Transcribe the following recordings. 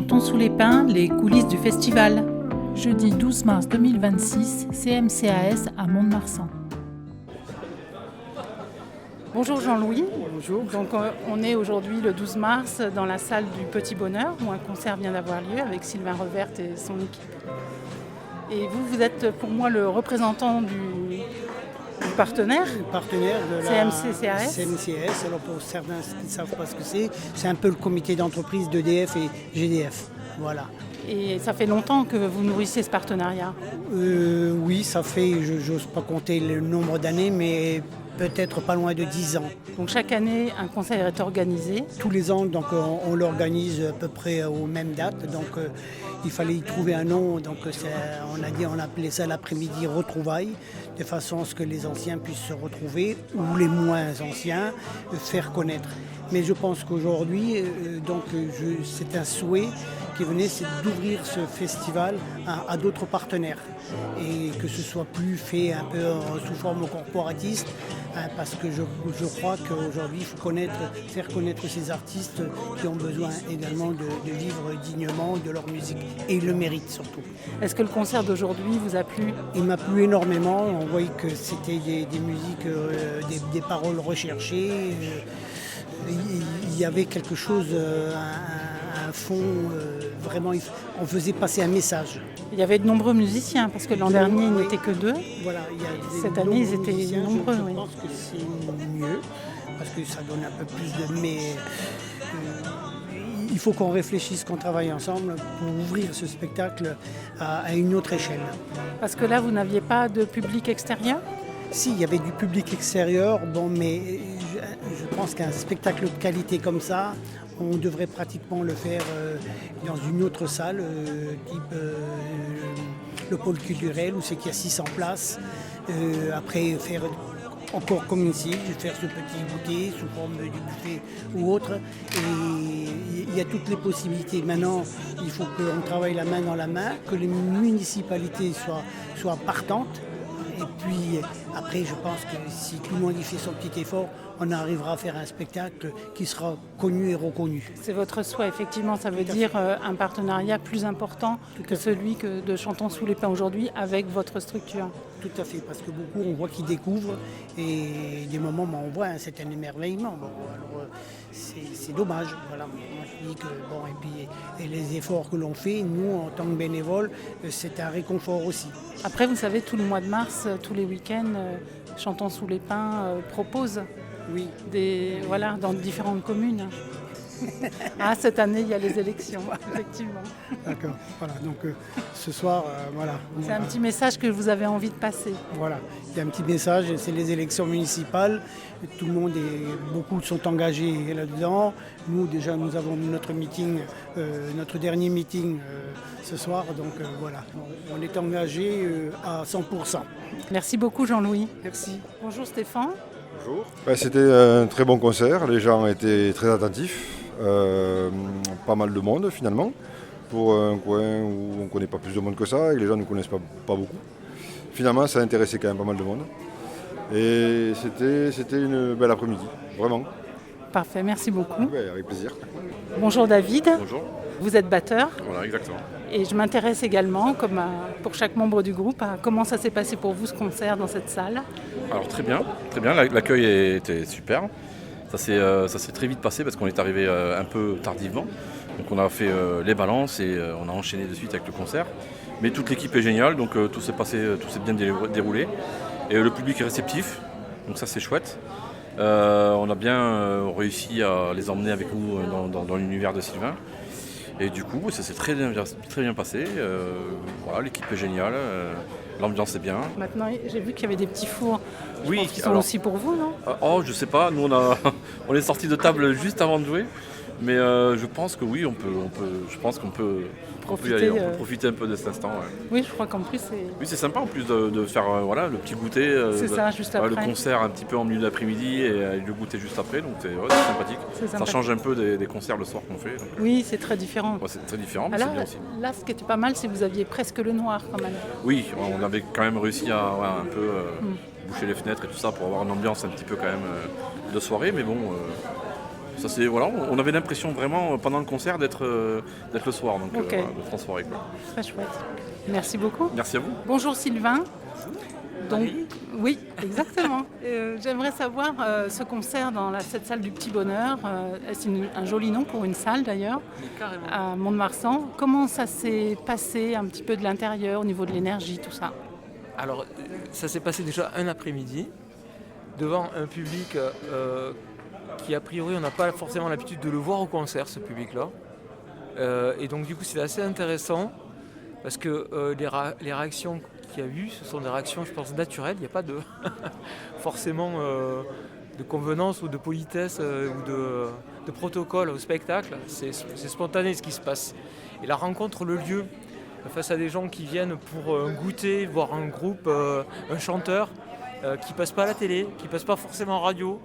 Chantons sous les pins, les coulisses du festival. Jeudi 12 mars 2026, CMCAS à Mont-de-Marsan. Bonjour Jean-Louis. Bonjour. Donc on est aujourd'hui le 12 mars dans la salle du Petit Bonheur où un concert vient d'avoir lieu avec Sylvain Revert et son équipe. Et vous êtes pour moi le représentant du partenaire. Le partenaire de la CMCAS. CMCAS. Alors pour certains qui ne savent pas ce que c'est un peu le comité d'entreprise d'EDF et GDF. Voilà. Et ça fait longtemps que vous nourrissez ce partenariat. Oui, ça fait, je n'ose pas compter le nombre d'années, mais peut-être pas loin de 10 ans. Donc chaque année, un concert est organisé. Tous les ans, donc, on l'organise à peu près aux mêmes dates. Donc il fallait y trouver un nom. Donc on appelait ça l'après-midi retrouvailles, de façon à ce que les anciens puissent se retrouver ou les moins anciens faire connaître. Mais je pense qu'aujourd'hui, c'est un souhait qui venait, c'est d'ouvrir ce festival à d'autres partenaires et que ce soit plus fait un peu sous forme corporatiste, parce que je crois qu'aujourd'hui il faut faire connaître ces artistes qui ont besoin également de vivre dignement de leur musique et ils le méritent surtout. Est-ce que le concert d'aujourd'hui vous a plu ? Il m'a plu énormément, on voyait que c'était des musiques, des paroles recherchées. Il y avait quelque chose, un fond, vraiment, on faisait passer un message. Il y avait de nombreux musiciens, parce que l'an dernier, ils n'étaient que 2. Voilà, Cette année, ils étaient nombreux. Je pense que c'est mieux, parce que ça donne un peu plus de... Mais il faut qu'on réfléchisse, qu'on travaille ensemble pour ouvrir ce spectacle à une autre échelle. Parce que là, vous n'aviez pas de public extérieur ? Si, il y avait du public extérieur, mais je pense qu'un spectacle de qualité comme ça, on devrait pratiquement le faire dans une autre salle, type le pôle culturel, où c'est qu'il y a 600 places. Après, faire encore comme ici, faire ce petit goûter sous forme de buffet ou autre. Et il y a toutes les possibilités. Maintenant, il faut qu'on travaille la main dans la main, que les municipalités soient partantes. Et puis après, je pense que si tout le monde y fait son petit effort, on arrivera à faire un spectacle qui sera connu et reconnu. C'est votre souhait, effectivement. Ça veut dire un partenariat plus important que celui de Chantons sous les pins aujourd'hui avec votre structure. Tout à fait, parce que beaucoup, on voit qu'ils découvrent et des moments, on voit, c'est un émerveillement. Bon, alors, c'est dommage. Voilà. Moi, je dis que, et les efforts que l'on fait, nous, en tant que bénévoles, c'est un réconfort aussi. Après, vous savez, tout le mois de mars, tous les week-ends, Chantons sous les pins propose dans différentes communes. Cette année, il y a les élections, effectivement. D'accord, voilà, donc ce soir, voilà. C'est un petit message que vous avez envie de passer. Voilà, il y a un petit message, c'est les élections municipales. Tout le monde beaucoup sont engagés là-dedans. Nous, déjà, nous avons notre meeting, notre dernier meeting ce soir, donc voilà, on est engagés à 100%. Merci beaucoup, Jean-Louis. Merci. Bonjour Stéphane. Bonjour. C'était un très bon concert, les gens étaient très attentifs, pas mal de monde finalement, pour un coin où on ne connaît pas plus de monde que ça et les gens ne connaissent pas beaucoup. Finalement, ça a intéressé quand même pas mal de monde et c'était une belle après-midi, vraiment. Parfait, merci beaucoup. Oui, avec plaisir. Bonjour David. Bonjour. Vous êtes batteur. Voilà, exactement. Et je m'intéresse également, comme pour chaque membre du groupe, à comment ça s'est passé pour vous ce concert dans cette salle. Alors très bien. L'accueil était super. Ça s'est très vite passé parce qu'on est arrivé un peu tardivement. Donc on a fait les balances et on a enchaîné de suite avec le concert. Mais toute l'équipe est géniale, donc tout s'est bien déroulé. Et le public est réceptif, donc ça c'est chouette. On a bien réussi à les emmener avec nous dans l'univers de Sylvain. Et du coup, ça s'est très bien passé. L'équipe est géniale, l'ambiance est bien. Maintenant, j'ai vu qu'il y avait des petits fours. Je pense qu'ils sont alors, aussi pour vous, non ? Je sais pas. Nous, on est sortis de table juste avant de jouer. Mais je pense que oui, on peut profiter un peu de cet instant. Ouais. Oui, je crois qu'en plus c'est... Oui, c'est sympa en plus de faire le petit goûter. C'est ça, juste après. Le concert un petit peu en milieu d'après-midi et le goûter juste après, donc c'est sympathique. Ça change un peu des concerts le soir qu'on fait. Donc, oui, c'est très différent. C'est très différent, mais c'est bien aussi. Là, ce qui était pas mal, c'est que vous aviez presque le noir quand même. Oui, on avait quand même réussi à un peu boucher les fenêtres et tout ça pour avoir une ambiance un petit peu quand même de soirée, mais bon... Ça, c'est, voilà, on avait l'impression vraiment pendant le concert d'être le soir, donc Ok. de transformer, quoi. Très chouette. Merci beaucoup. Merci à vous. Bonjour Sylvain. Donc, oui, exactement. J'aimerais savoir ce concert dans cette salle du Petit Bonheur, c'est un joli nom pour une salle d'ailleurs, à Mont-de-Marsan. Comment ça s'est passé un petit peu de l'intérieur, au niveau de l'énergie, tout ça? Alors, ça s'est passé déjà un après-midi, devant un public qui, a priori, on n'a pas forcément l'habitude de le voir au concert, ce public-là. Et donc, du coup, c'est assez intéressant, parce que les réactions qu'il y a eu, ce sont des réactions, je pense, naturelles. Il n'y a pas de forcément de convenance ou de politesse ou de protocole au spectacle. C'est spontané ce qui se passe. Et la rencontre, le lieu, face à des gens qui viennent pour goûter, voir un groupe, un chanteur, qui ne passe pas à la télé, qui ne passe pas forcément en radio,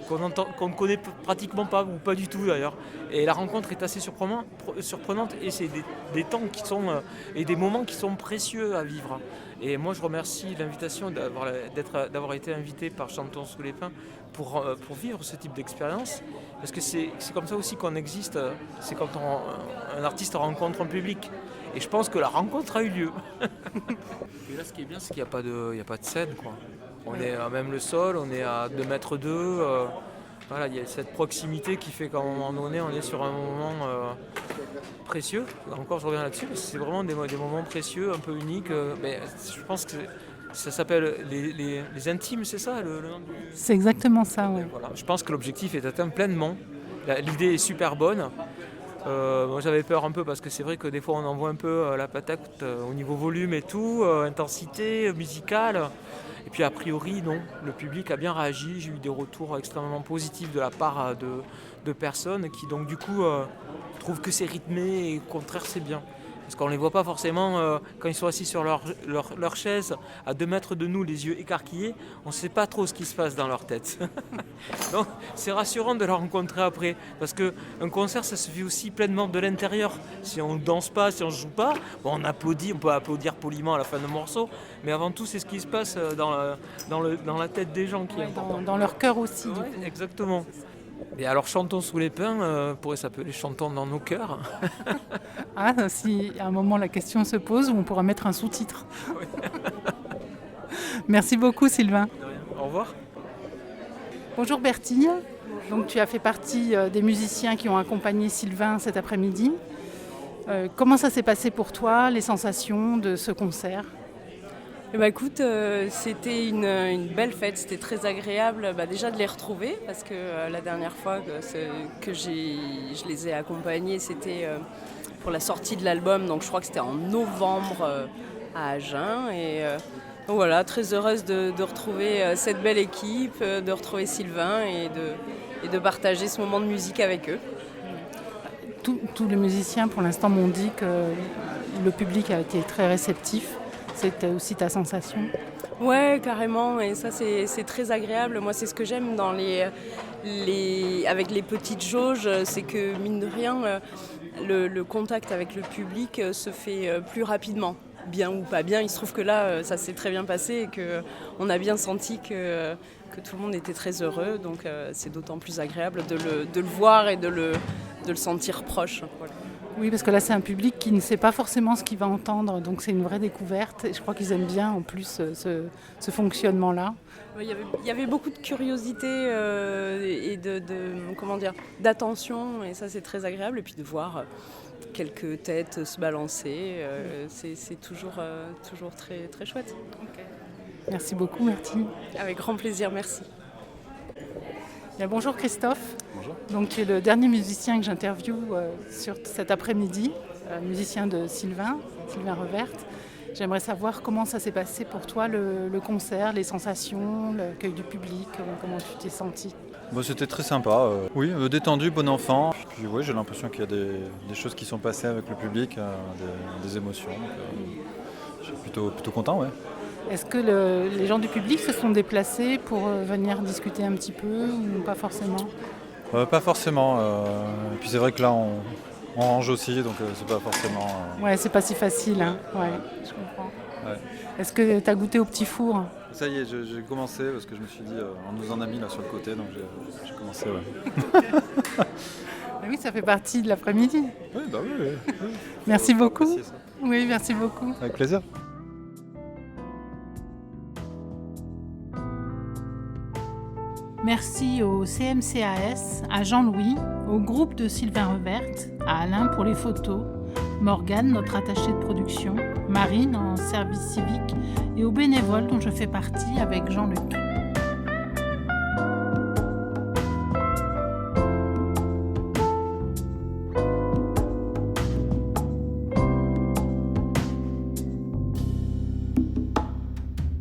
qu'on ne connaît pratiquement pas, ou pas du tout d'ailleurs. Et la rencontre est assez surprenante et c'est des temps qui sont, et des moments qui sont précieux à vivre. Et moi je remercie l'invitation d'avoir été invité par Chantons sous les pins pour vivre ce type d'expérience. Parce que c'est comme ça aussi qu'on existe, c'est quand un artiste rencontre un public. Et je pense que la rencontre a eu lieu. Et là ce qui est bien, c'est qu'il n'y a pas de scène, quoi. On est à même le sol, on est à 2 mètres d'eux. Voilà, il y a cette proximité qui fait qu'à un moment donné, on est sur un moment précieux. Encore, je reviens là-dessus, parce que c'est vraiment des moments précieux, un peu uniques. Mais je pense que ça s'appelle les intimes, c'est ça le nom du... C'est exactement ça, oui. Voilà. Je pense que l'objectif est atteint pleinement. L'idée est super bonne. Moi j'avais peur un peu parce que c'est vrai que des fois on envoie un peu la patate au niveau volume et tout, intensité musicale. Et puis a priori non, le public a bien réagi, j'ai eu des retours extrêmement positifs de la part de personnes qui donc du coup trouvent que c'est rythmé et au contraire c'est bien. Parce qu'on ne les voit pas forcément quand ils sont assis sur leur chaise à 2 mètres de nous, les yeux écarquillés, on ne sait pas trop ce qui se passe dans leur tête. Donc c'est rassurant de la rencontrer après, parce qu'un concert ça se fait aussi pleinement de l'intérieur. Si on ne danse pas, si on ne joue pas, bon, on applaudit, on peut applaudir poliment à la fin du morceau, mais avant tout c'est ce qui se passe dans la tête des gens qui est important. Dans leur cœur aussi. Ouais, exactement. Et alors Chantons sous les pins pourrait s'appeler Chantons dans nos cœurs. Ah, si à un moment la question se pose, on pourra mettre un sous-titre. Oui. Merci beaucoup Sylvain. Au revoir. Bonjour Bertille. Donc tu as fait partie des musiciens qui ont accompagné Sylvain cet après-midi. Comment ça s'est passé pour toi, les sensations de ce concert? Eh ben, écoute, c'était une belle fête, c'était très agréable déjà de les retrouver parce que la dernière fois que je les ai accompagnés, c'était pour la sortie de l'album, donc je crois que c'était en novembre à Agen. Et donc voilà, très heureuse de retrouver cette belle équipe, de retrouver Sylvain et de partager ce moment de musique avec eux. Tous les musiciens pour l'instant m'ont dit que le public a été très réceptif. C'était aussi ta sensation? Ouais, carrément, et ça c'est très agréable. Moi c'est ce que j'aime dans avec les petites jauges, c'est que mine de rien, le contact avec le public se fait plus rapidement. Bien ou pas bien, il se trouve que là ça s'est très bien passé et qu'on a bien senti que tout le monde était très heureux, donc c'est d'autant plus agréable de le voir et de le sentir proche. Voilà. Oui, parce que là, c'est un public qui ne sait pas forcément ce qu'il va entendre, donc c'est une vraie découverte. Et je crois qu'ils aiment bien, en plus, ce fonctionnement-là. Il y avait beaucoup de curiosité et d'attention, et ça, c'est très agréable. Et puis de voir quelques têtes se balancer, c'est toujours très, très chouette. Okay. Merci beaucoup, Martine. Avec grand plaisir, merci. Bien, bonjour Christophe. Bonjour. Donc, tu es le dernier musicien que j'interviewe sur cet après-midi, musicien de Sylvain Revert. J'aimerais savoir comment ça s'est passé pour toi, le concert, les sensations, l'accueil du public, comment tu t'es senti? Bon, c'était très sympa, oui, détendu, bon enfant. Puis oui, j'ai l'impression qu'il y a des choses qui sont passées avec le public, des émotions. Donc, je suis plutôt content, ouais. Est-ce que les gens du public se sont déplacés pour venir discuter un petit peu ou pas forcément? Pas forcément. Et puis c'est vrai que là, on range aussi, donc c'est pas forcément... Ouais, c'est pas si facile, hein. Ouais, je comprends. Ouais. Est-ce que tu as goûté au petit four? Ça y est, j'ai commencé parce que je me suis dit, on nous en a mis là sur le côté, donc j'ai commencé. Ouais. Ah oui, ça fait partie de l'après-midi. Oui, bah oui. Merci Faut beaucoup. apprécier ça. Oui, merci beaucoup. Avec plaisir. Merci au CMCAS, à Jean-Louis, au groupe de Sylvain Revert, à Alain pour les photos, Morgane, notre attachée de production, Marine en service civique et aux bénévoles dont je fais partie avec Jean-Luc.